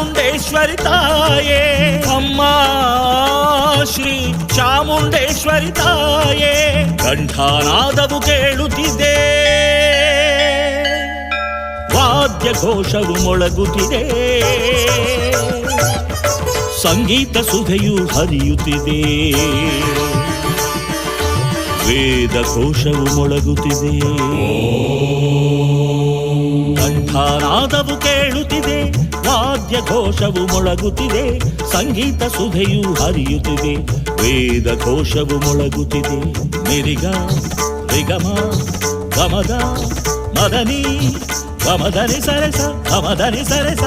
ಚಾಮುಂಡೇಶ್ವರಿ ತಾಯೇ ಅಮ್ಮ ಶ್ರೀ ಚಾಮುಂಡೇಶ್ವರಿ ತಾಯೇ ಕಂಠನಾದವು ಕೇಳುತ್ತಿದೆ, ವಾದ್ಯ ಘೋಷವು ಮೊಳಗುತ್ತಿದೆ, ಸಂಗೀತ ಸುಧೆಯು ಹರಿಯುತ್ತಿದೆ, ವೇದ ಘೋಷವು ಮೊಳಗುತ್ತಿದೆ, ಕಂಠನಾದವು ಕೇಳುತ್ತಿದೆ, ವಾದ್ಯ ಘೋಷವು ಮೊಳಗುತ್ತಿದೆ, ಸಂಗೀತ ಸುಧೆಯು ಹರಿಯುತ್ತಿದೆ, ವೇದ ಘೋಷವು ಮೊಳಗುತ್ತಿದೆ. ನಿರಿಗ ರಿಗಮ ಗಮದ ಮದನಿ ಗಮದನಿ ಸರಸ ಗಮದನಿ ಸರಸ